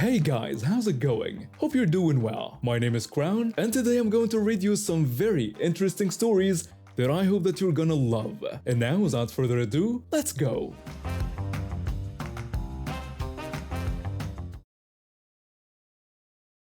Hey guys, how's it going? Hope you're doing well. My name is Crown, and today I'm going to read you some very interesting stories that I hope that you're gonna love. And now, without further ado, let's go!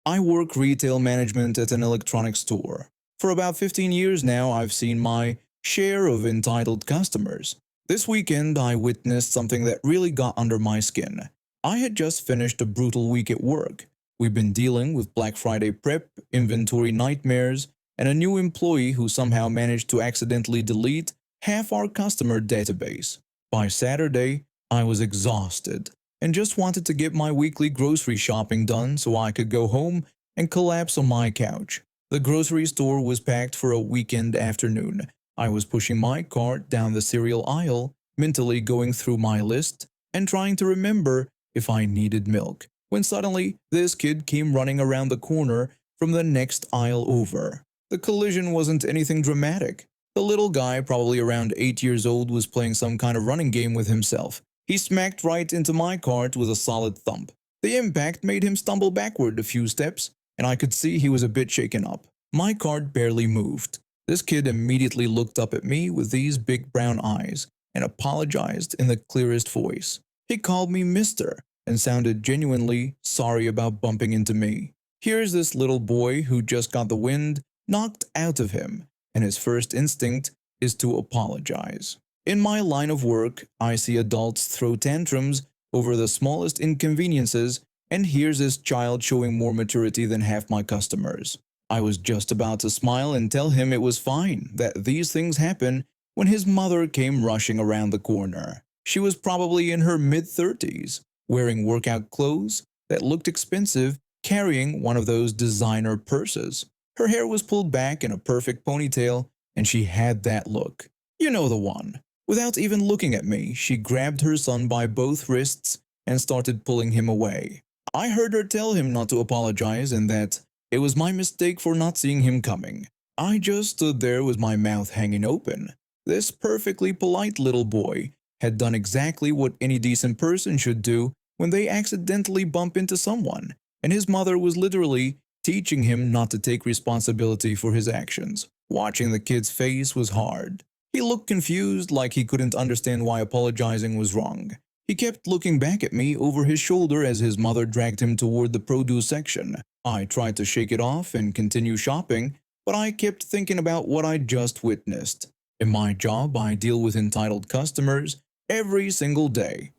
I work retail management at an electronics store. For about 15 years now, I've seen my share of entitled customers. This weekend, I witnessed something that really got under my skin. I had just finished a brutal week at work. We've been dealing with Black Friday prep, inventory nightmares, and a new employee who somehow managed to accidentally delete half our customer database. By Saturday, I was exhausted and just wanted to get my weekly grocery shopping done so I could go home and collapse on my couch. The grocery store was packed for a weekend afternoon. I was pushing my cart down the cereal aisle, mentally going through my list and trying to remember if I needed milk, when suddenly this kid came running around the corner from the next aisle over. The collision wasn't anything dramatic. The little guy, probably around 8 years old, was playing some kind of running game with himself. He smacked right into my cart with a solid thump. The impact made him stumble backward a few steps, and I could see he was a bit shaken up. My cart barely moved. This kid immediately looked up at me with these big brown eyes and apologized in the clearest voice. He called me Mister and sounded genuinely sorry about bumping into me. Here's this little boy who just got the wind knocked out of him, and his first instinct is to apologize. In my line of work, I see adults throw tantrums over the smallest inconveniences, and here's this child showing more maturity than half my customers. I was just about to smile and tell him it was fine, that these things happen, when his mother came rushing around the corner. She was probably in her mid-30s, wearing workout clothes that looked expensive, carrying one of those designer purses. Her hair was pulled back in a perfect ponytail, and she had that look. You know the one. Without even looking at me, she grabbed her son by both wrists and started pulling him away. I heard her tell him not to apologize and that it was my mistake for not seeing him coming. I just stood there with my mouth hanging open. This perfectly polite little boy had done exactly what any decent person should do when they accidentally bump into someone, and his mother was literally teaching him not to take responsibility for his actions. Watching the kid's face was hard. He looked confused, like he couldn't understand why apologizing was wrong. He kept looking back at me over his shoulder as his mother dragged him toward the produce section. I tried to shake it off and continue shopping, but I kept thinking about what I just witnessed. In my job, I deal with entitled customers every single day.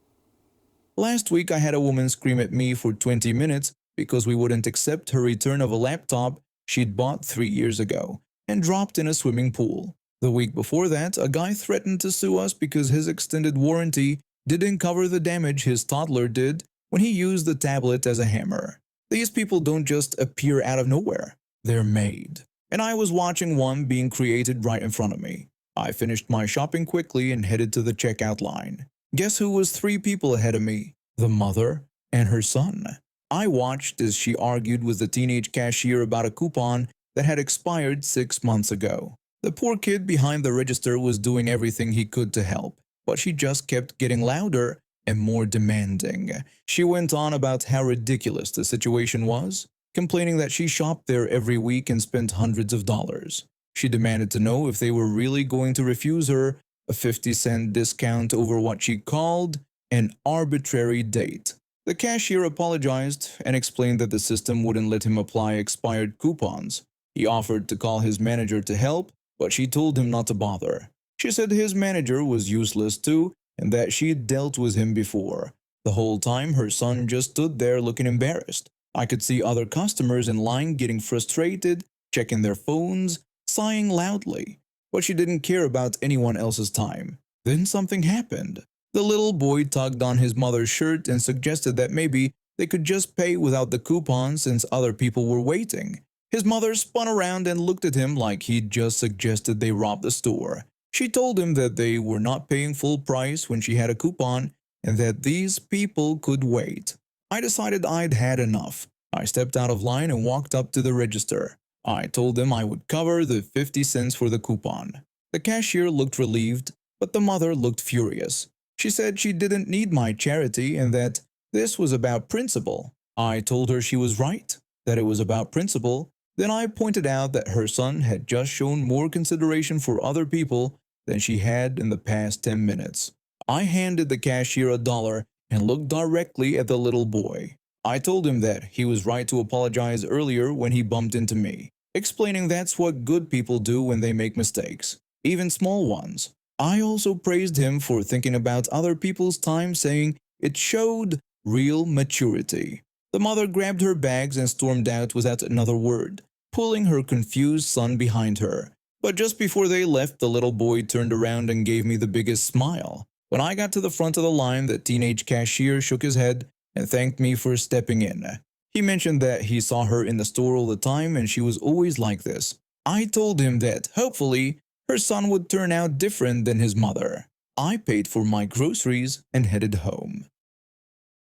Last week, I had a woman scream at me for 20 minutes because we wouldn't accept her return of a laptop she'd bought 3 years ago and dropped in a swimming pool. The week before that, a guy threatened to sue us because his extended warranty didn't cover the damage his toddler did when he used the tablet as a hammer. These people don't just appear out of nowhere. They're made. And I was watching one being created right in front of me. I finished my shopping quickly and headed to the checkout line. Guess who was 3 people ahead of me? The mother and her son. I watched as she argued with the teenage cashier about a coupon that had expired 6 months ago. The poor kid behind the register was doing everything he could to help, but she just kept getting louder and more demanding. She went on about how ridiculous the situation was, complaining that she shopped there every week and spent hundreds of dollars. She demanded to know if they were really going to refuse her a 50-cent discount over what she called an arbitrary date. The cashier apologized and explained that the system wouldn't let him apply expired coupons. He offered to call his manager to help, but she told him not to bother. She said his manager was useless too and that she'd dealt with him before. The whole time, her son just stood there looking embarrassed. I could see other customers in line getting frustrated, checking their phones, sighing loudly, but she didn't care about anyone else's time. Then something happened. The little boy tugged on his mother's shirt and suggested that maybe they could just pay without the coupon since other people were waiting. His mother spun around and looked at him like he'd just suggested they rob the store. She told him that they were not paying full price when she had a coupon and that these people could wait. I decided I'd had enough. I stepped out of line and walked up to the register. I told them I would cover the 50 cents for the coupon. The cashier looked relieved, but the mother looked furious. She said she didn't need my charity and that this was about principle. I told her she was right, that it was about principle. Then I pointed out that her son had just shown more consideration for other people than she had in the past 10 minutes. I handed the cashier $1 and looked directly at the little boy. I told him that he was right to apologize earlier when he bumped into me, explaining that's what good people do when they make mistakes, even small ones. I also praised him for thinking about other people's time, saying it showed real maturity. The mother grabbed her bags and stormed out without another word, pulling her confused son behind her. But just before they left, the little boy turned around and gave me the biggest smile. When I got to the front of the line, the teenage cashier shook his head and thanked me for stepping in. He mentioned that he saw her in the store all the time and she was always like this. I told him that, hopefully, her son would turn out different than his mother. I paid for my groceries and headed home.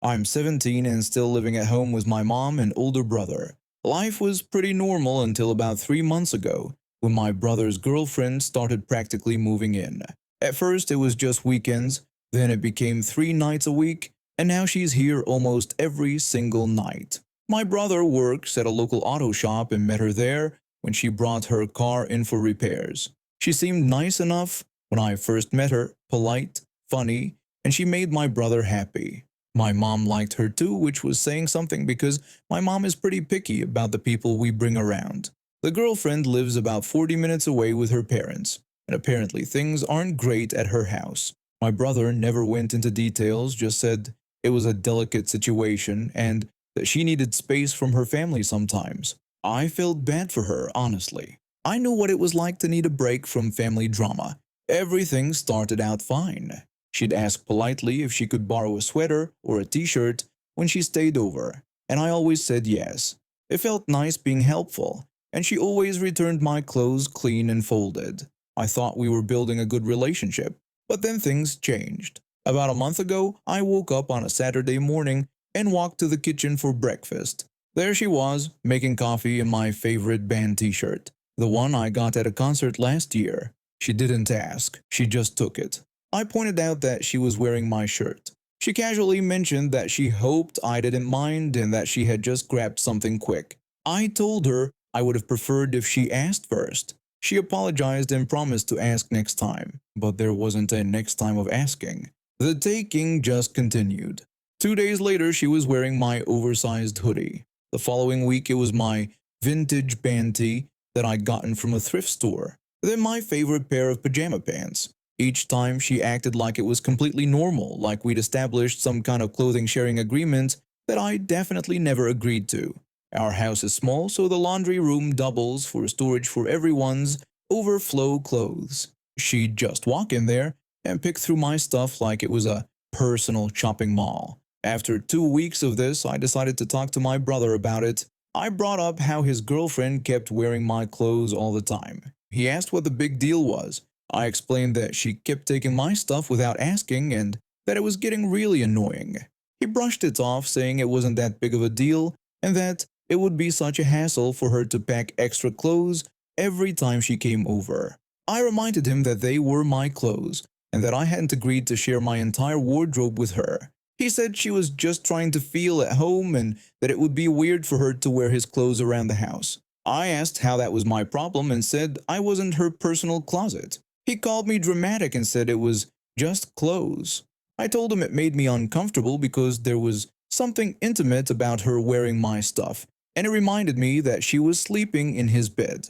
I'm 17 and still living at home with my mom and older brother. Life was pretty normal until about 3 months ago, when my brother's girlfriend started practically moving in. At first it was just weekends, then it became 3 nights a week, and now she's here almost every single night. My brother works at a local auto shop and met her there when she brought her car in for repairs. She seemed nice enough when I first met her, polite, funny, and she made my brother happy. My mom liked her too, which was saying something because my mom is pretty picky about the people we bring around. The girlfriend lives about 40 minutes away with her parents, and apparently things aren't great at her house. My brother never went into details, just said it was a delicate situation and that she needed space from her family sometimes. I felt bad for her, honestly. I knew what it was like to need a break from family drama. Everything started out fine. She'd ask politely if she could borrow a sweater or a t-shirt when she stayed over, and I always said yes. It felt nice being helpful, and she always returned my clothes clean and folded. I thought we were building a good relationship, but then things changed. About a month ago, I woke up on a Saturday morning and walked to the kitchen for breakfast. There she was, making coffee in my favorite band t-shirt, the one I got at a concert last year. She didn't ask, she just took it. I pointed out that she was wearing my shirt. She casually mentioned that she hoped I didn't mind and that she had just grabbed something quick. I told her I would have preferred if she asked first. She apologized and promised to ask next time, but there wasn't a next time of asking. The taking just continued. 2 days later, she was wearing my oversized hoodie. The following week, it was my vintage band tee that I'd gotten from a thrift store. Then my favorite pair of pajama pants. Each time she acted like it was completely normal, like we'd established some kind of clothing sharing agreement that I definitely never agreed to. Our house is small, so the laundry room doubles for storage for everyone's overflow clothes. She'd just walk in there and pick through my stuff like it was a personal shopping mall. After 2 weeks of this, I decided to talk to my brother about it. I brought up how his girlfriend kept wearing my clothes all the time. He asked what the big deal was. I explained that she kept taking my stuff without asking and that it was getting really annoying. He brushed it off, saying it wasn't that big of a deal and that it would be such a hassle for her to pack extra clothes every time she came over. I reminded him that they were my clothes and that I hadn't agreed to share my entire wardrobe with her. He said she was just trying to feel at home and that it would be weird for her to wear his clothes around the house. I asked how that was my problem and said I wasn't her personal closet. He called me dramatic and said it was just clothes. I told him it made me uncomfortable because there was something intimate about her wearing my stuff, and it reminded me that she was sleeping in his bed.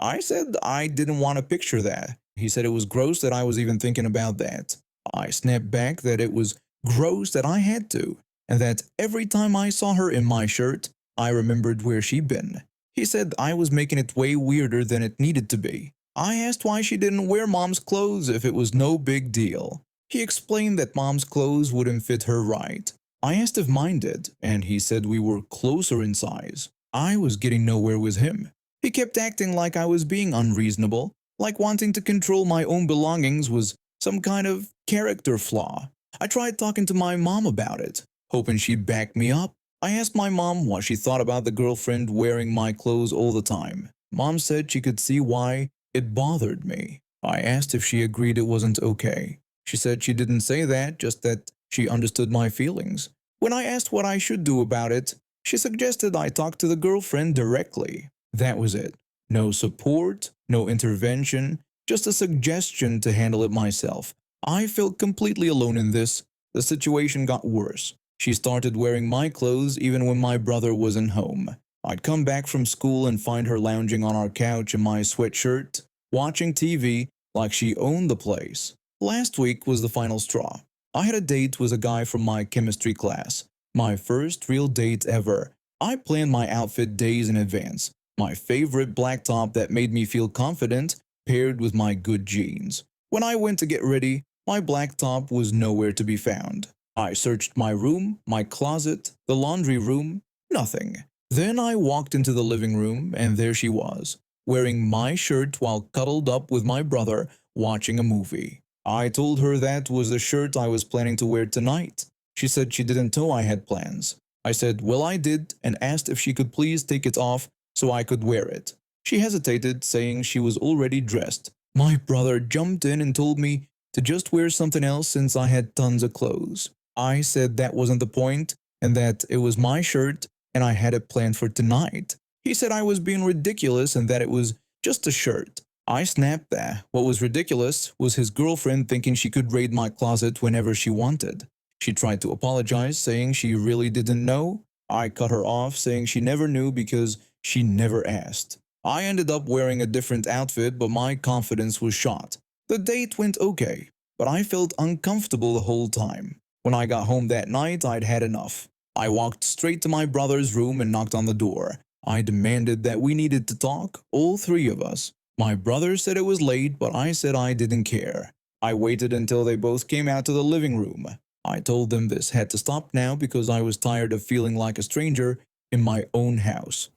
I said I didn't want to picture that. He said it was gross that I was even thinking about that. I snapped back that it was gross that I had to, and that every time I saw her in my shirt, I remembered where she'd been. He said I was making it way weirder than it needed to be. I asked why she didn't wear mom's clothes if it was no big deal. He explained that mom's clothes wouldn't fit her right. I asked if mine did, and he said we were closer in size. I was getting nowhere with him. He kept acting like I was being unreasonable, like wanting to control my own belongings was some kind of character flaw. I tried talking to my mom about it, hoping she'd back me up. I asked my mom what she thought about the girlfriend wearing my clothes all the time. Mom said she could see why it bothered me. I asked if she agreed it wasn't okay. She said she didn't say that, just that she understood my feelings. When I asked what I should do about it, she suggested I talk to the girlfriend directly. That was it. No support, no intervention, just a suggestion to handle it myself. I felt completely alone in this. The situation got worse. She started wearing my clothes even when my brother wasn't home. I'd come back from school and find her lounging on our couch in my sweatshirt, watching TV like she owned the place. Last week was the final straw. I had a date with a guy from my chemistry class. My first real date ever. I planned my outfit days in advance. My favorite black top that made me feel confident, paired with my good jeans. When I went to get ready, my black top was nowhere to be found. I searched my room, my closet, the laundry room, nothing. Then I walked into the living room and there she was, wearing my shirt while cuddled up with my brother watching a movie. I told her that was the shirt I was planning to wear tonight. She said she didn't know I had plans. I said, well, I did, and asked if she could please take it off so I could wear it. She hesitated, saying she was already dressed. My brother jumped in and told me to just wear something else since I had tons of clothes. I said that wasn't the point, and that it was my shirt and I had it planned for tonight. He said I was being ridiculous and that it was just a shirt. I snapped that what was ridiculous was his girlfriend thinking she could raid my closet whenever she wanted. She tried to apologize, saying she really didn't know. I cut her off, saying she never knew because she never asked. I ended up wearing a different outfit, but my confidence was shot. The date went okay, but I felt uncomfortable the whole time. When I got home that night, I'd had enough. I walked straight to my brother's room and knocked on the door. I demanded that we needed to talk, all three of us. My brother said it was late, but I said I didn't care. I waited until they both came out to the living room. I told them this had to stop now because I was tired of feeling like a stranger in my own house.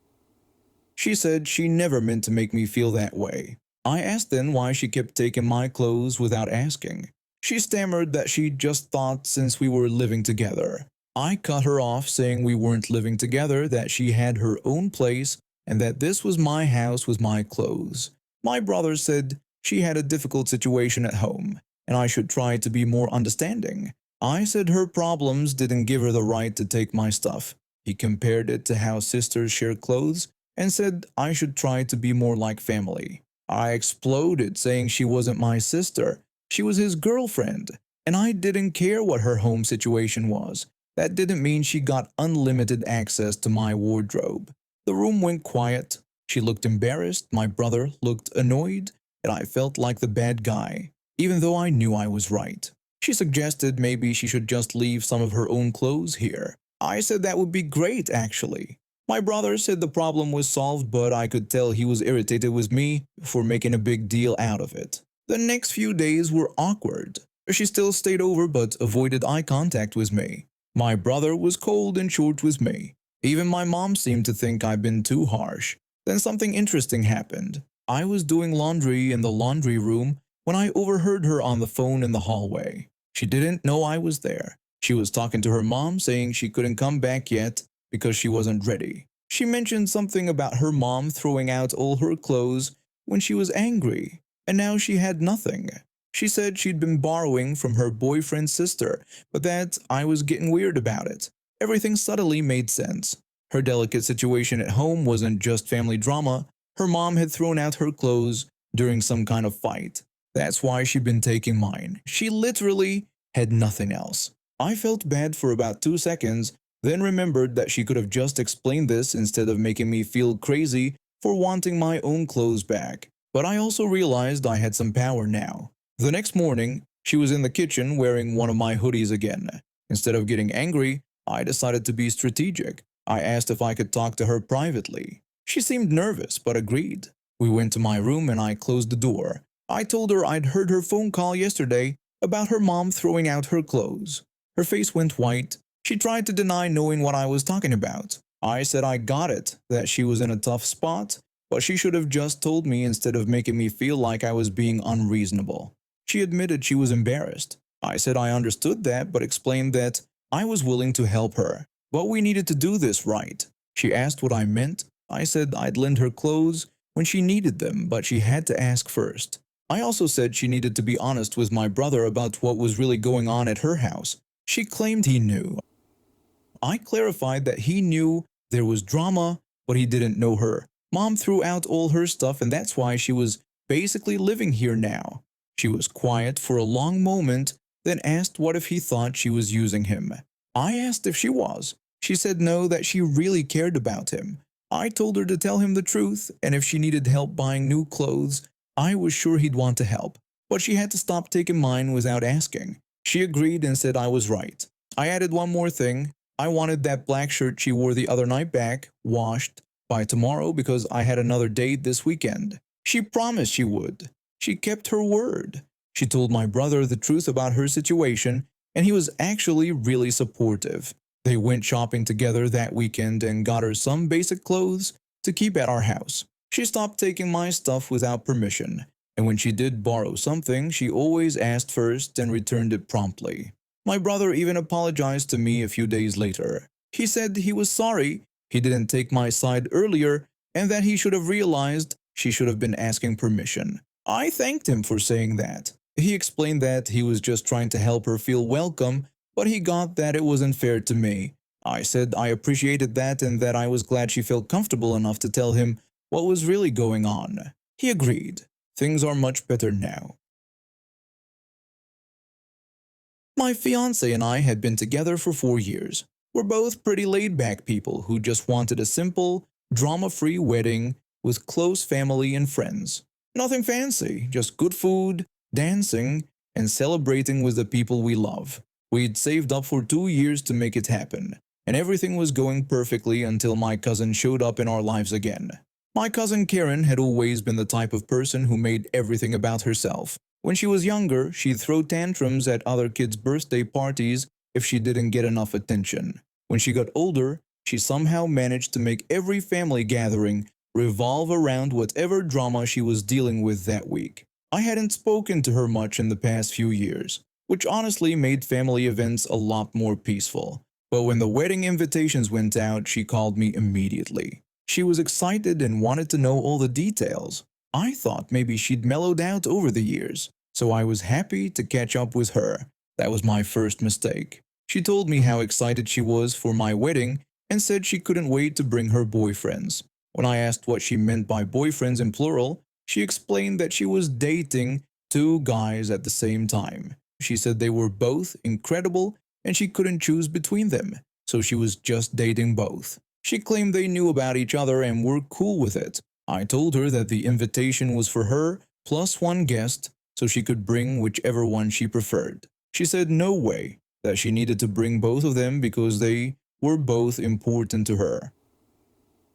She said she never meant to make me feel that way. I asked then why she kept taking my clothes without asking. She stammered that she just thought since we were living together. I cut her off, saying we weren't living together, that she had her own place, and that this was my house with my clothes. My brother said she had a difficult situation at home, and I should try to be more understanding. I said her problems didn't give her the right to take my stuff. He compared it to how sisters share clothes and said I should try to be more like family. I exploded, saying she wasn't my sister, she was his girlfriend, and I didn't care what her home situation was. That didn't mean she got unlimited access to my wardrobe. The room went quiet. She looked embarrassed, my brother looked annoyed, and I felt like the bad guy, even though I knew I was right. She suggested maybe she should just leave some of her own clothes here. I said that would be great, actually. My brother said the problem was solved, but I could tell he was irritated with me for making a big deal out of it. The next few days were awkward. She still stayed over but avoided eye contact with me. My brother was cold and short with me. Even my mom seemed to think I'd been too harsh. Then something interesting happened. I was doing laundry in the laundry room when I overheard her on the phone in the hallway. She didn't know I was there. She was talking to her mom, saying she couldn't come back yet because she wasn't ready. She mentioned something about her mom throwing out all her clothes when she was angry, and now she had nothing. She said she'd been borrowing from her boyfriend's sister, but that I was getting weird about it. Everything subtly made sense. Her delicate situation at home wasn't just family drama. Her mom had thrown out her clothes during some kind of fight. That's why she'd been taking mine. She literally had nothing else. I felt bad for about 2 seconds, then remembered that she could have just explained this instead of making me feel crazy for wanting my own clothes back. But I also realized I had some power now. The next morning, she was in the kitchen wearing one of my hoodies again. Instead of getting angry, I decided to be strategic. I asked if I could talk to her privately. She seemed nervous, but agreed. We went to my room and I closed the door. I told her I'd heard her phone call yesterday about her mom throwing out her clothes. Her face went white. She tried to deny knowing what I was talking about. I said I got it, that she was in a tough spot, but she should have just told me instead of making me feel like I was being unreasonable. She admitted she was embarrassed. I said I understood that, but explained that I was willing to help her, but we needed to do this right. She asked what I meant. I said I'd lend her clothes when she needed them, but she had to ask first. I also said she needed to be honest with my brother about what was really going on at her house. She claimed he knew. I clarified that he knew there was drama, but he didn't know her. Mom threw out all her stuff, and that's why she was basically living here now. She was quiet for a long moment, then asked what if he thought she was using him. I asked if she was. She said no, that she really cared about him. I told her to tell him the truth, and if she needed help buying new clothes, I was sure he'd want to help. But she had to stop taking mine without asking. She agreed and said I was right. I added one more thing. I wanted that black shirt she wore the other night back, washed, by tomorrow because I had another date this weekend. She promised she would. She kept her word. She told my brother the truth about her situation, and he was actually really supportive. They went shopping together that weekend and got her some basic clothes to keep at our house. She stopped taking my stuff without permission, and when she did borrow something, she always asked first and returned it promptly. My brother even apologized to me a few days later. He said he was sorry he didn't take my side earlier and that he should have realized she should have been asking permission. I thanked him for saying that. He explained that he was just trying to help her feel welcome, but he got that it wasn't fair to me. I said I appreciated that and that I was glad she felt comfortable enough to tell him what was really going on. He agreed. Things are much better now. My fiancé and I had been together for 4 years. We're both pretty laid-back people who just wanted a simple, drama-free wedding with close family and friends. Nothing fancy, just good food, dancing, and celebrating with the people we love. We'd saved up for 2 years to make it happen, and everything was going perfectly until my cousin showed up in our lives again. My cousin Karen had always been the type of person who made everything about herself. When she was younger, she'd throw tantrums at other kids' birthday parties if she didn't get enough attention. When she got older, she somehow managed to make every family gathering revolve around whatever drama she was dealing with that week. I hadn't spoken to her much in the past few years, which honestly made family events a lot more peaceful. But when the wedding invitations went out, she called me immediately. She was excited and wanted to know all the details. I thought maybe she'd mellowed out over the years, so I was happy to catch up with her. That was my first mistake. She told me how excited she was for my wedding and said she couldn't wait to bring her boyfriends. When I asked what she meant by boyfriends in plural, she explained that she was dating 2 guys at the same time. She said they were both incredible and she couldn't choose between them, so she was just dating both. She claimed they knew about each other and were cool with it. I told her that the invitation was for her plus 1 guest, so she could bring whichever one she preferred. She said no way, that she needed to bring both of them because they were both important to her.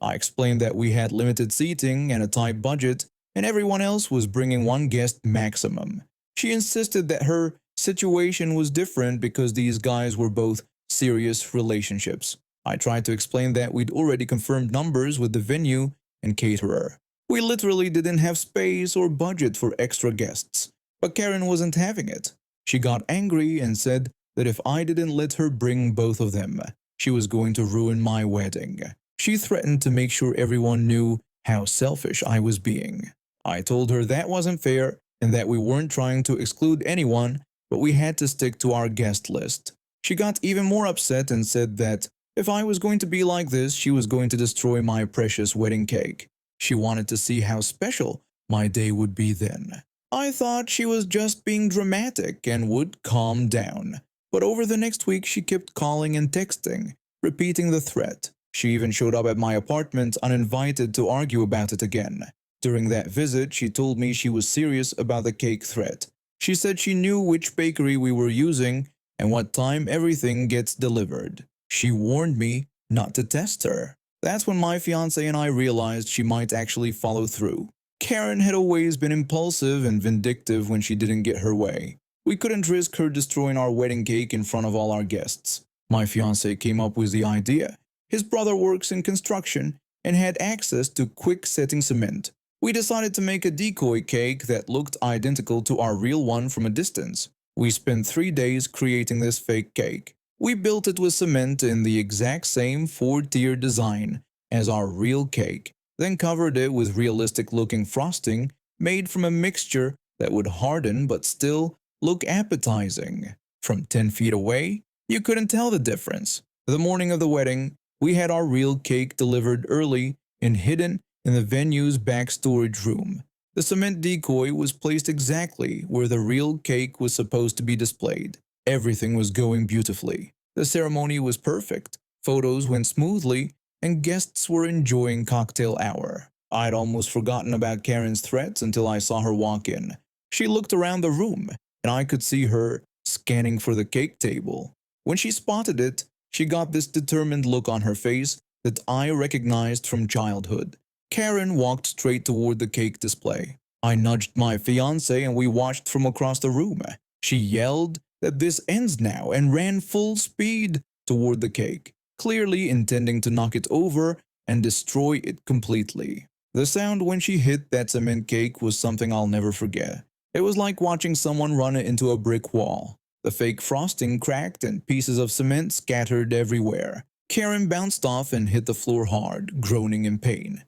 I explained that we had limited seating and a tight budget, and everyone else was bringing 1 guest maximum. She insisted that her situation was different because these guys were both serious relationships. I tried to explain that we'd already confirmed numbers with the venue and caterer. We literally didn't have space or budget for extra guests, but Karen wasn't having it. She got angry and said that if I didn't let her bring both of them, she was going to ruin my wedding. She threatened to make sure everyone knew how selfish I was being. I told her that wasn't fair and that we weren't trying to exclude anyone, but we had to stick to our guest list. She got even more upset and said that if I was going to be like this, she was going to destroy my precious wedding cake. She wanted to see how special my day would be then. I thought she was just being dramatic and would calm down. But over the next week, she kept calling and texting, repeating the threat. She even showed up at my apartment uninvited to argue about it again. During that visit, she told me she was serious about the cake threat. She said she knew which bakery we were using and what time everything gets delivered. She warned me not to test her. That's when my fiancé and I realized she might actually follow through. Karen had always been impulsive and vindictive when she didn't get her way. We couldn't risk her destroying our wedding cake in front of all our guests. My fiancé came up with the idea. His brother works in construction and had access to quick-setting cement. We decided to make a decoy cake that looked identical to our real one from a distance. We spent 3 days creating this fake cake. We built it with cement in the exact same 4-tier design as our real cake, then covered it with realistic-looking frosting made from a mixture that would harden but still look appetizing. From 10 feet away, you couldn't tell the difference. The morning of the wedding, we had our real cake delivered early and hidden in the venue's back storage room. The cement decoy was placed exactly where the real cake was supposed to be displayed. Everything was going beautifully. The ceremony was perfect, photos went smoothly, and guests were enjoying cocktail hour. I'd almost forgotten about Karen's threats until I saw her walk in. She looked around the room, and I could see her scanning for the cake table. When she spotted it, she got this determined look on her face that I recognized from childhood. Karen walked straight toward the cake display. I nudged my fiancé and we watched from across the room. She yelled that this ends now and ran full speed toward the cake, clearly intending to knock it over and destroy it completely. The sound when she hit that cement cake was something I'll never forget. It was like watching someone run into a brick wall. The fake frosting cracked and pieces of cement scattered everywhere. Karen bounced off and hit the floor hard, groaning in pain.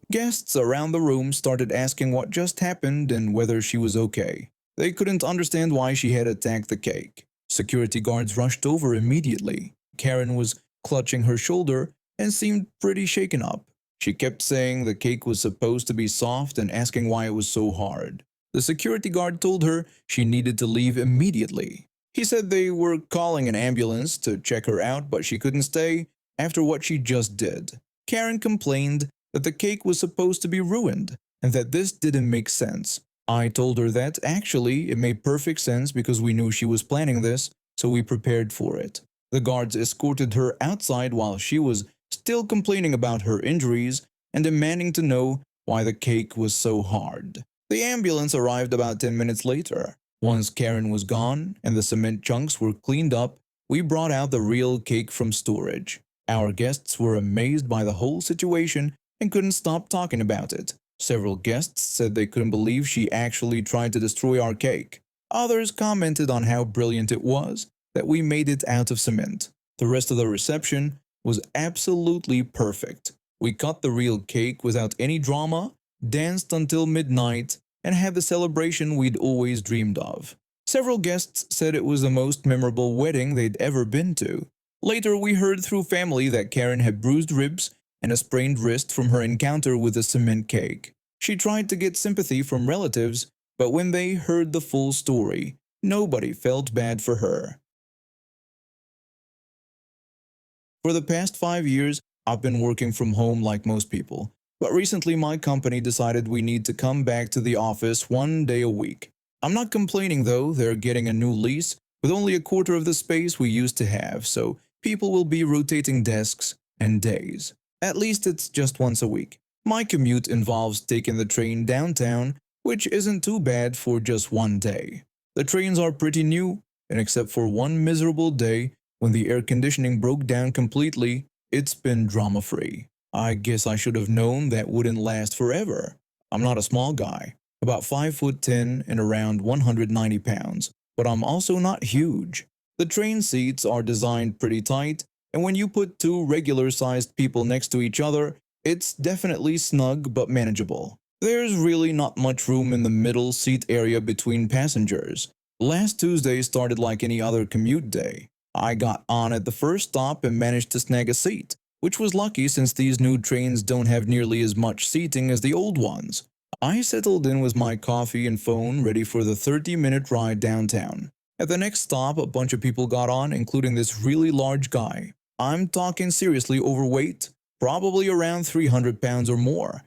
Guests around the room started asking what just happened and whether she was okay. They couldn't understand why she had attacked the cake. Security guards rushed over immediately. Karen was clutching her shoulder and seemed pretty shaken up. She kept saying the cake was supposed to be soft and asking why it was so hard. The security guard told her she needed to leave immediately. He said they were calling an ambulance to check her out, but she couldn't stay after what she just did. Karen complained that the cake was supposed to be ruined and that this didn't make sense. I told her that actually it made perfect sense because we knew she was planning this, so we prepared for it. The guards escorted her outside while she was still complaining about her injuries and demanding to know why the cake was so hard. The ambulance arrived about 10 minutes later. Once Karen was gone and the cement chunks were cleaned up, we brought out the real cake from storage. Our guests were amazed by the whole situation and couldn't stop talking about it. Several guests said they couldn't believe she actually tried to destroy our cake. Others commented on how brilliant it was that we made it out of cement. The rest of the reception was absolutely perfect. We cut the real cake without any drama, danced until midnight, and had the celebration we'd always dreamed of. Several guests said it was the most memorable wedding they'd ever been to. Later, we heard through family that Karen had bruised ribs and a sprained wrist from her encounter with the cement cake. She tried to get sympathy from relatives, but when they heard the full story, nobody felt bad for her. For the past 5 years, I've been working from home like most people, but recently my company decided we need to come back to the office 1 day a week. I'm not complaining though, they're getting a new lease with only a quarter of the space we used to have, so people will be rotating desks and days. At least it's just once a week. My commute involves taking the train downtown, which isn't too bad for just 1 day. The trains are pretty new, and except for one miserable day when the air conditioning broke down completely, it's been drama-free. I guess I should have known that wouldn't last forever. I'm not a small guy, about 5'10" and around 190 pounds, but I'm also not huge. The train seats are designed pretty tight, and when you put two regular-sized people next to each other, it's definitely snug but manageable. There's really not much room in the middle seat area between passengers. Last Tuesday started like any other commute day. I got on at the first stop and managed to snag a seat, which was lucky since these new trains don't have nearly as much seating as the old ones. I settled in with my coffee and phone ready for the 30-minute ride downtown. At the next stop, a bunch of people got on, including this really large guy. I'm talking seriously overweight, probably around 300 pounds or more.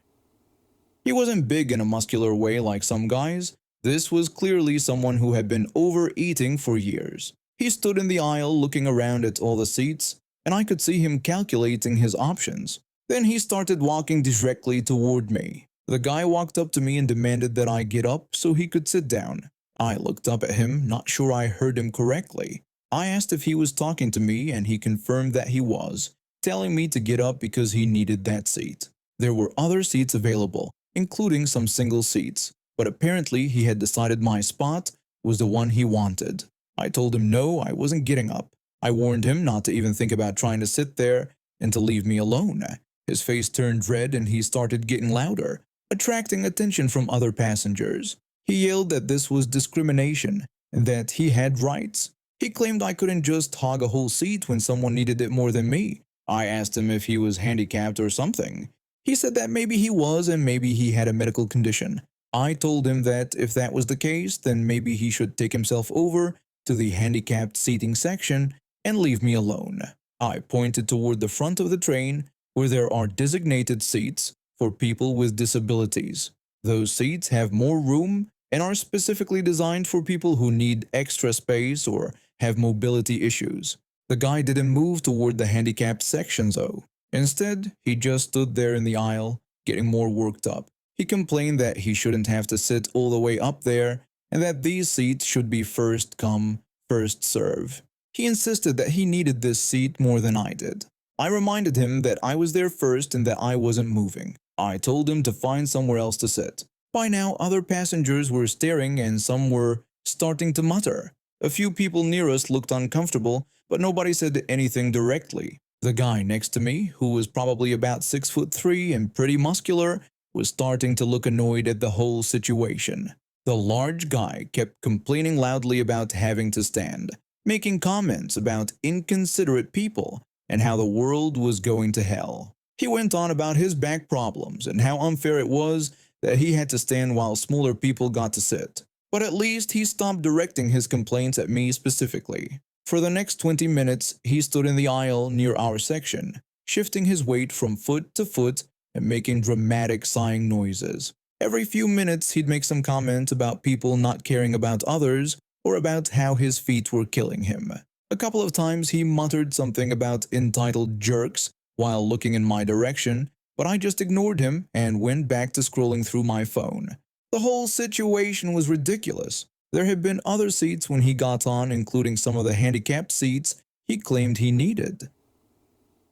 He wasn't big in a muscular way like some guys. This was clearly someone who had been overeating for years. He stood in the aisle looking around at all the seats, and I could see him calculating his options. Then he started walking directly toward me. The guy walked up to me and demanded that I get up so he could sit down. I looked up at him, not sure I heard him correctly. I asked if he was talking to me, and he confirmed that he was, telling me to get up because he needed that seat. There were other seats available, including some single seats, but apparently he had decided my spot was the one he wanted. I told him no, I wasn't getting up. I warned him not to even think about trying to sit there and to leave me alone. His face turned red and he started getting louder, attracting attention from other passengers. He yelled that this was discrimination and that he had rights. He claimed I couldn't just hog a whole seat when someone needed it more than me. I asked him if he was handicapped or something. He said that maybe he was and maybe he had a medical condition. I told him that if that was the case, then maybe he should take himself over to the handicapped seating section and leave me alone. I pointed toward the front of the train where there are designated seats for people with disabilities. Those seats have more room and are specifically designed for people who need extra space or have mobility issues. The guy didn't move toward the handicapped section though. Instead, he just stood there in the aisle, getting more worked up. He complained that he shouldn't have to sit all the way up there and that these seats should be first come, first serve. He insisted that he needed this seat more than I did. I reminded him that I was there first and that I wasn't moving. I told him to find somewhere else to sit. By now, other passengers were staring and some were starting to mutter. A few people near us looked uncomfortable, but nobody said anything directly. The guy next to me, who was probably about 6'3" and pretty muscular, was starting to look annoyed at the whole situation. The large guy kept complaining loudly about having to stand, making comments about inconsiderate people and how the world was going to hell. He went on about his back problems and how unfair it was that he had to stand while smaller people got to sit. But at least he stopped directing his complaints at me specifically. For the next 20 minutes, he stood in the aisle near our section, shifting his weight from foot to foot and making dramatic sighing noises. Every few minutes, he'd make some comment about people not caring about others or about how his feet were killing him. A couple of times, he muttered something about entitled jerks while looking in my direction, but I just ignored him and went back to scrolling through my phone. The whole situation was ridiculous. There had been other seats when he got on, including some of the handicapped seats he claimed he needed.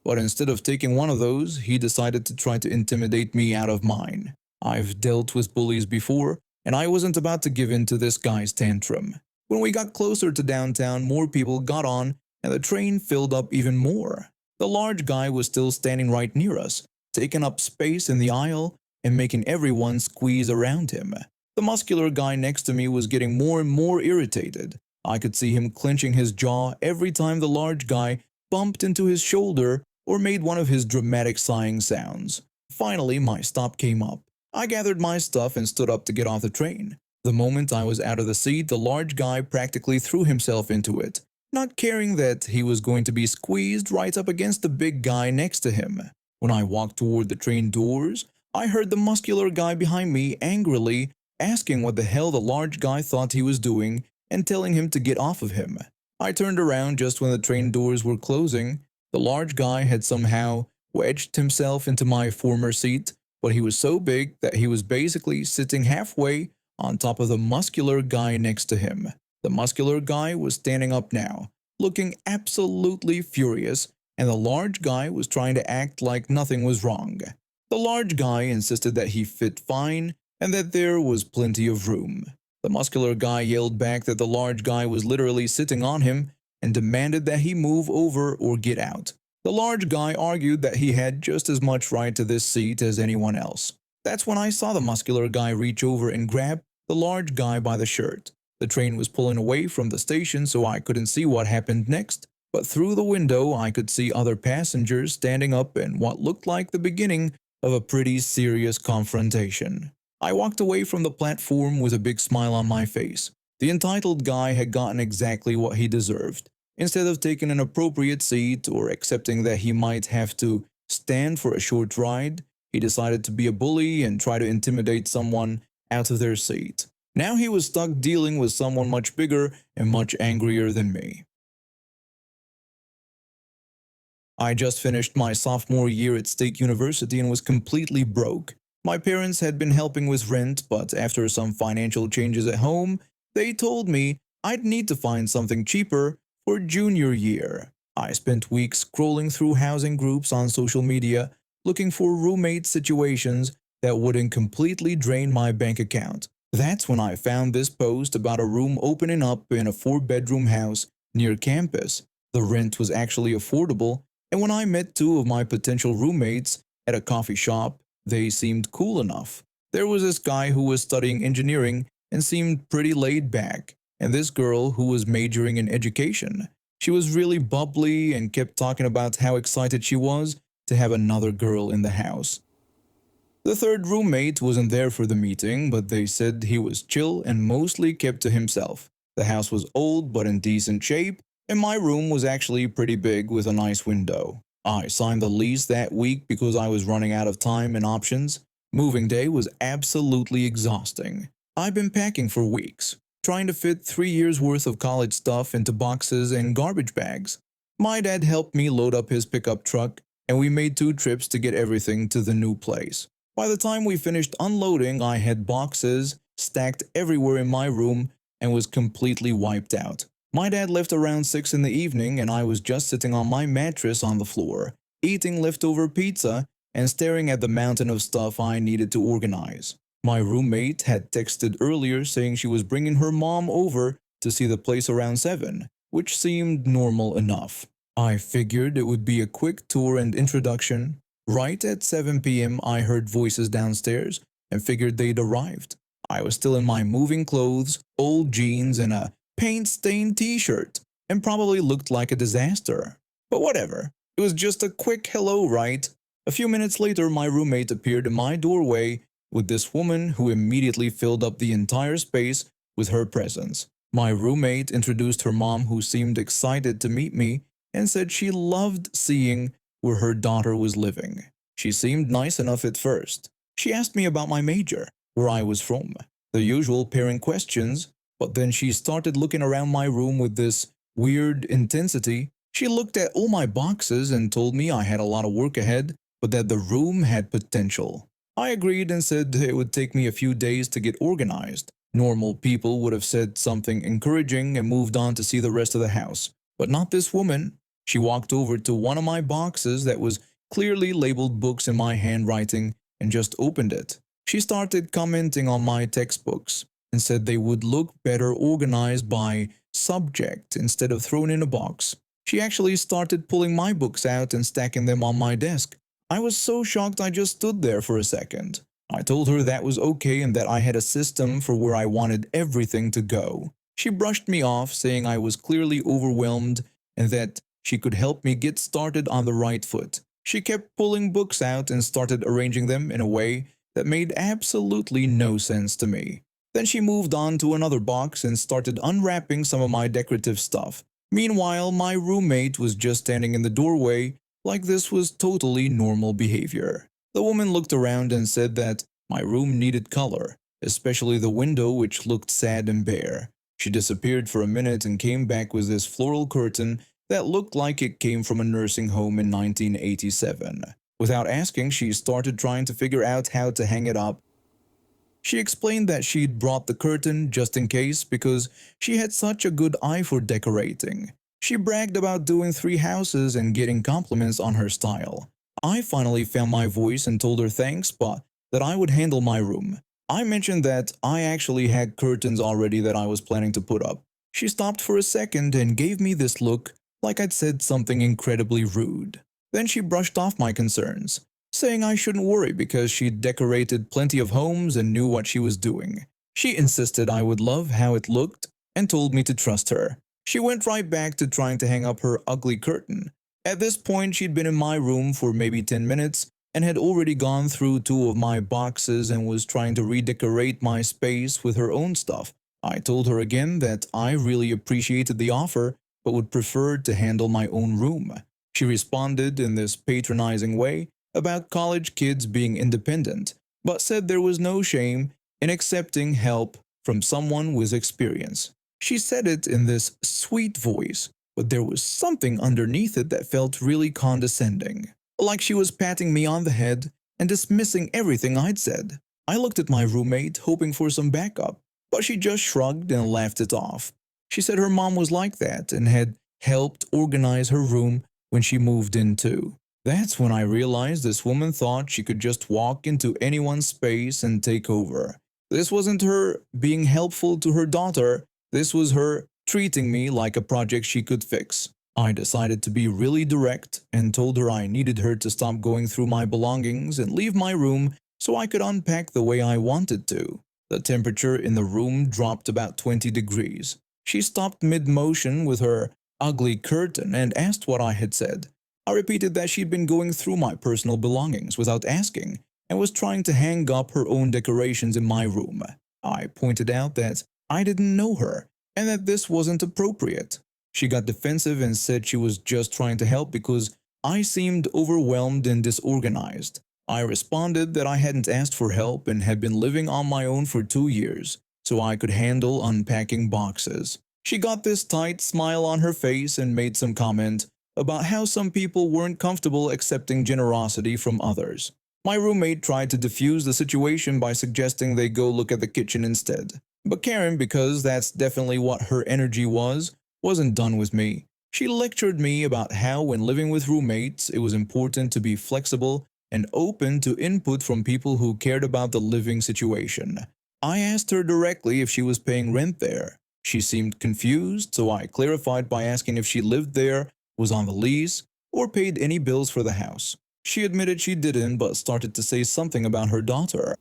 But instead of taking one of those, he decided to try to intimidate me out of mine. I've dealt with bullies before, and I wasn't about to give in to this guy's tantrum. When we got closer to downtown, more people got on, and the train filled up even more. The large guy was still standing right near us, taking up space in the aisle and making everyone squeeze around him. The muscular guy next to me was getting more and more irritated. I could see him clenching his jaw every time the large guy bumped into his shoulder or made one of his dramatic sighing sounds. Finally, my stop came up. I gathered my stuff and stood up to get off the train. The moment I was out of the seat, the large guy practically threw himself into it, not caring that he was going to be squeezed right up against the big guy next to him. When I walked toward the train doors, I heard the muscular guy behind me angrily asking what the hell the large guy thought he was doing and telling him to get off of him. I turned around just when the train doors were closing. The large guy had somehow wedged himself into my former seat, but he was so big that he was basically sitting halfway on top of the muscular guy next to him. The muscular guy was standing up now, looking absolutely furious, and the large guy was trying to act like nothing was wrong. The large guy insisted that he fit fine and that there was plenty of room. The muscular guy yelled back that the large guy was literally sitting on him and demanded that he move over or get out. The large guy argued that he had just as much right to this seat as anyone else. That's when I saw the muscular guy reach over and grab the large guy by the shirt. The train was pulling away from the station, so I couldn't see what happened next, but through the window I could see other passengers standing up in what looked like the beginning of a pretty serious confrontation. I walked away from the platform with a big smile on my face. The entitled guy had gotten exactly what he deserved. Instead of taking an appropriate seat or accepting that he might have to stand for a short ride, he decided to be a bully and try to intimidate someone out of their seat. Now he was stuck dealing with someone much bigger and much angrier than me. I just finished my sophomore year at State University and was completely broke. My parents had been helping with rent, but after some financial changes at home, they told me I'd need to find something cheaper for junior year. I spent weeks scrolling through housing groups on social media, looking for roommate situations that wouldn't completely drain my bank account. That's when I found this post about a room opening up in a 4-bedroom house near campus. The rent was actually affordable, and when I met two of my potential roommates at a coffee shop, they seemed cool enough. There was this guy who was studying engineering and seemed pretty laid back, and this girl who was majoring in education. She was really bubbly and kept talking about how excited she was to have another girl in the house. The third roommate wasn't there for the meeting, but they said he was chill and mostly kept to himself. The house was old but in decent shape, and my room was actually pretty big with a nice window. I signed the lease that week because I was running out of time and options. Moving day was absolutely exhausting. I've been packing for weeks, trying to fit 3 years worth of college stuff into boxes and garbage bags. My dad helped me load up his pickup truck, and we made 2 trips to get everything to the new place. By the time we finished unloading, I had boxes stacked everywhere in my room and was completely wiped out. My dad left around 6 in the evening, and I was just sitting on my mattress on the floor, eating leftover pizza and staring at the mountain of stuff I needed to organize. My roommate had texted earlier saying she was bringing her mom over to see the place around 7, which seemed normal enough. I figured it would be a quick tour and introduction. Right at 7 p.m., I heard voices downstairs and figured they'd arrived. I was still in my moving clothes, old jeans, and a paint-stained t-shirt, and probably looked like a disaster. But whatever, it was just a quick hello, right? A few minutes later, my roommate appeared in my doorway with this woman who immediately filled up the entire space with her presence. My roommate introduced her mom, who seemed excited to meet me, and said she loved seeing where her daughter was living. She seemed nice enough at first. She asked me about my major, where I was from, the usual parent questions, but then she started looking around my room with this weird intensity. She looked at all my boxes and told me I had a lot of work ahead, but that the room had potential. I agreed and said it would take me a few days to get organized. Normal people would have said something encouraging and moved on to see the rest of the house, but not this woman. She walked over to one of my boxes that was clearly labeled books in my handwriting and just opened it. She started commenting on my textbooks and said they would look better organized by subject instead of thrown in a box. She actually started pulling my books out and stacking them on my desk. I was so shocked I just stood there for a second. I told her that was okay and that I had a system for where I wanted everything to go. She brushed me off, saying I was clearly overwhelmed and that she could help me get started on the right foot. She kept pulling books out and started arranging them in a way that made absolutely no sense to me. Then she moved on to another box and started unwrapping some of my decorative stuff. Meanwhile, my roommate was just standing in the doorway like this was totally normal behavior. The woman looked around and said that my room needed color, especially the window, which looked sad and bare. She disappeared for a minute and came back with this floral curtain that looked like it came from a nursing home in 1987. Without asking, she started trying to figure out how to hang it up. She explained that she'd brought the curtain just in case because she had such a good eye for decorating. She bragged about doing 3 houses and getting compliments on her style. I finally found my voice and told her thanks, but that I would handle my room. I mentioned that I actually had curtains already that I was planning to put up. She stopped for a second and gave me this look like I'd said something incredibly rude. Then she brushed off my concerns, saying I shouldn't worry because she'd decorated plenty of homes and knew what she was doing. She insisted I would love how it looked and told me to trust her. She went right back to trying to hang up her ugly curtain. At this point, she'd been in my room for maybe 10 minutes and had already gone through 2 of my boxes and was trying to redecorate my space with her own stuff. I told her again that I really appreciated the offer but would prefer to handle my own room. She responded in this patronizing way about college kids being independent, but said there was no shame in accepting help from someone with experience. She said it in this sweet voice, but there was something underneath it that felt really condescending, like she was patting me on the head and dismissing everything I'd said. I looked at my roommate, hoping for some backup, but she just shrugged and laughed it off. She said her mom was like that and had helped organize her room when she moved in too. That's when I realized this woman thought she could just walk into anyone's space and take over. This wasn't her being helpful to her daughter, this was her treating me like a project she could fix. I decided to be really direct and told her I needed her to stop going through my belongings and leave my room so I could unpack the way I wanted to. The temperature in the room dropped about 20 degrees. She stopped mid-motion with her ugly curtain and asked what I had said. I repeated that she'd been going through my personal belongings without asking and was trying to hang up her own decorations in my room. I pointed out that I didn't know her and that this wasn't appropriate. She got defensive and said she was just trying to help because I seemed overwhelmed and disorganized. I responded that I hadn't asked for help and had been living on my own for 2 years, so I could handle unpacking boxes. She got this tight smile on her face and made some comment about how some people weren't comfortable accepting generosity from others. My roommate tried to diffuse the situation by suggesting they go look at the kitchen instead. But Karen, because that's definitely what her energy was, wasn't done with me. She lectured me about how when living with roommates, it was important to be flexible and open to input from people who cared about the living situation. I asked her directly if she was paying rent there. She seemed confused, so I clarified by asking if she lived there, was on the lease, or paid any bills for the house. She admitted she didn't, but started to say something about her daughter.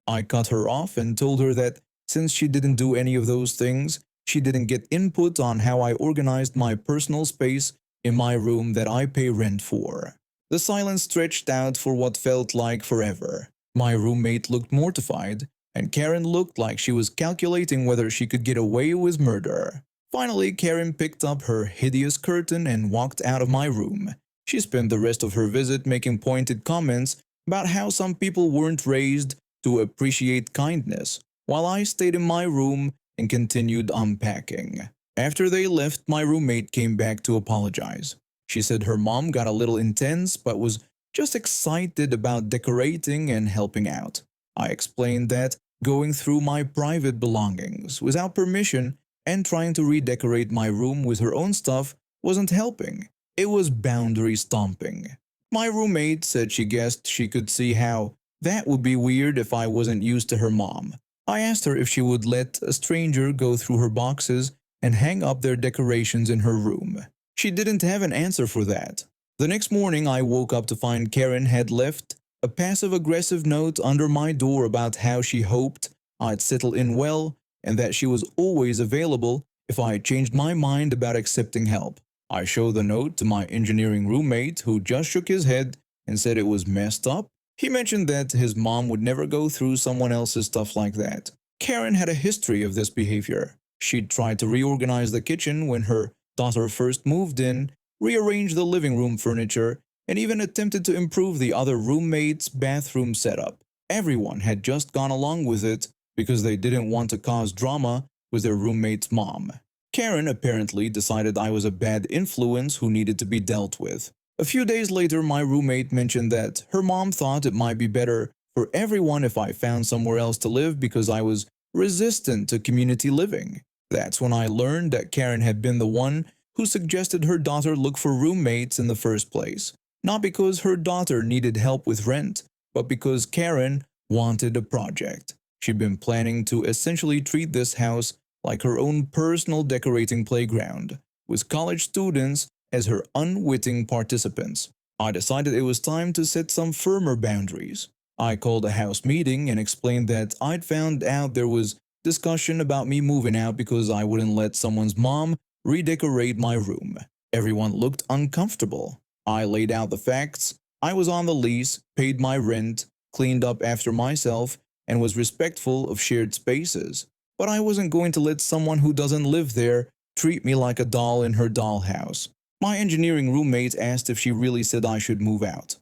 I cut her off and told her that since she didn't do any of those things, she didn't get input on how I organized my personal space in my room that I pay rent for. The silence stretched out for what felt like forever. My roommate looked mortified, and Karen looked like she was calculating whether she could get away with murder. Finally, Karen picked up her hideous curtain and walked out of my room. She spent the rest of her visit making pointed comments about how some people weren't raised to appreciate kindness, while I stayed in my room and continued unpacking. After they left, my roommate came back to apologize. She said her mom got a little intense but was just excited about decorating and helping out. I explained that going through my private belongings without permission and trying to redecorate my room with her own stuff wasn't helping. It was boundary stomping. My roommate said she guessed she could see how that would be weird if I wasn't used to her mom. I asked her if she would let a stranger go through her boxes and hang up their decorations in her room. She didn't have an answer for that. The next morning, I woke up to find Karen had left a passive-aggressive note under my door about how she hoped I'd settle in well and that she was always available if I changed my mind about accepting help. I showed the note to my engineering roommate, who just shook his head and said it was messed up. He mentioned that his mom would never go through someone else's stuff like that. Karen had a history of this behavior. She'd tried to reorganize the kitchen when her daughter first moved in, rearrange the living room furniture, and even attempted to improve the other roommate's bathroom setup. Everyone had just gone along with it because they didn't want to cause drama with their roommate's mom. Karen apparently decided I was a bad influence who needed to be dealt with. A few days later, my roommate mentioned that her mom thought it might be better for everyone if I found somewhere else to live because I was resistant to community living. That's when I learned that Karen had been the one who suggested her daughter look for roommates in the first place. Not because her daughter needed help with rent, but because Karen wanted a project. She'd been planning to essentially treat this house like her own personal decorating playground, with college students as her unwitting participants. I decided it was time to set some firmer boundaries. I called a house meeting and explained that I'd found out there was discussion about me moving out because I wouldn't let someone's mom redecorate my room. Everyone looked uncomfortable. I laid out the facts. I was on the lease, paid my rent, cleaned up after myself, and was respectful of shared spaces. But I wasn't going to let someone who doesn't live there treat me like a doll in her dollhouse. My engineering roommate asked if she really said I should move out.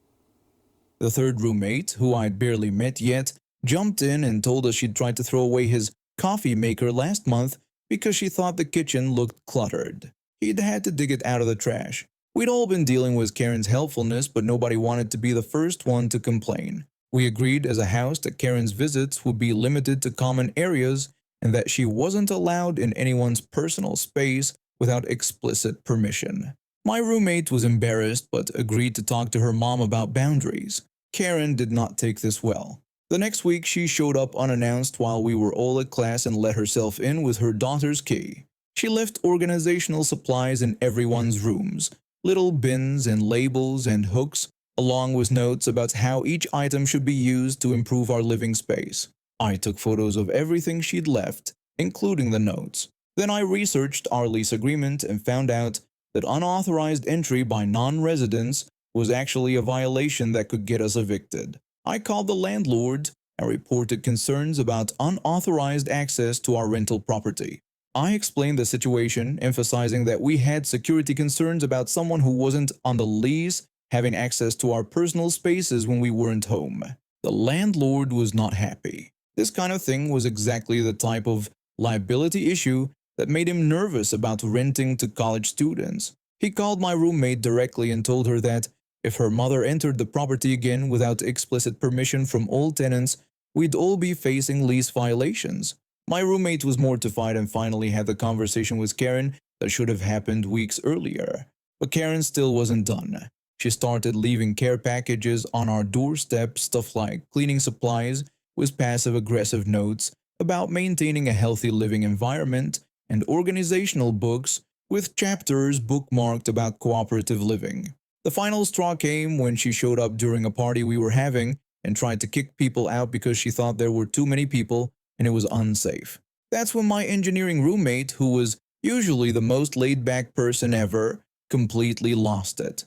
The third roommate, who I'd barely met yet, jumped in and told us she'd tried to throw away his coffee maker last month because she thought the kitchen looked cluttered. He'd had to dig it out of the trash. We'd all been dealing with Karen's helpfulness, but nobody wanted to be the first one to complain. We agreed as a house that Karen's visits would be limited to common areas and that she wasn't allowed in anyone's personal space without explicit permission. My roommate was embarrassed but agreed to talk to her mom about boundaries. Karen did not take this well. The next week, she showed up unannounced while we were all at class and let herself in with her daughter's key. She left organizational supplies in everyone's rooms, little bins and labels and hooks, along with notes about how each item should be used to improve our living space. I took photos of everything she'd left, including the notes. Then I researched our lease agreement and found out that unauthorized entry by non-residents was actually a violation that could get us evicted. I called the landlord and reported concerns about unauthorized access to our rental property. I explained the situation, emphasizing that we had security concerns about someone who wasn't on the lease having access to our personal spaces when we weren't home. The landlord was not happy. This kind of thing was exactly the type of liability issue that made him nervous about renting to college students. He called my roommate directly and told her that if her mother entered the property again without explicit permission from all tenants, we'd all be facing lease violations. My roommate was mortified and finally had the conversation with Karen that should have happened weeks earlier. But Karen still wasn't done. She started leaving care packages on our doorstep, stuff like cleaning supplies, with passive-aggressive notes about maintaining a healthy living environment, and organizational books with chapters bookmarked about cooperative living. The final straw came when she showed up during a party we were having and tried to kick people out because she thought there were too many people and it was unsafe. That's when my engineering roommate, who was usually the most laid-back person ever, completely lost it.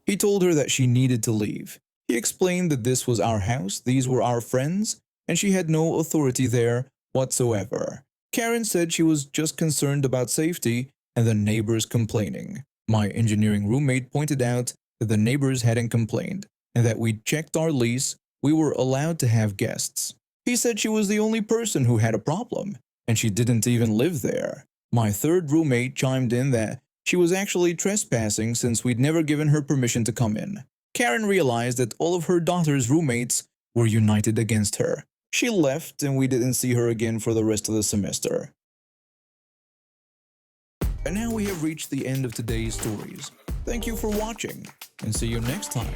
He told her that she needed to leave. He explained that this was our house, these were our friends, and she had no authority there whatsoever. Karen said she was just concerned about safety and the neighbors complaining. My engineering roommate pointed out that the neighbors hadn't complained and that we'd checked our lease, we were allowed to have guests. He said she was the only person who had a problem, and she didn't even live there. My third roommate chimed in that she was actually trespassing since we'd never given her permission to come in. Karen realized that all of her daughter's roommates were united against her. She left and we didn't see her again for the rest of the semester. And now we have reached the end of today's stories. Thank you for watching and see you next time.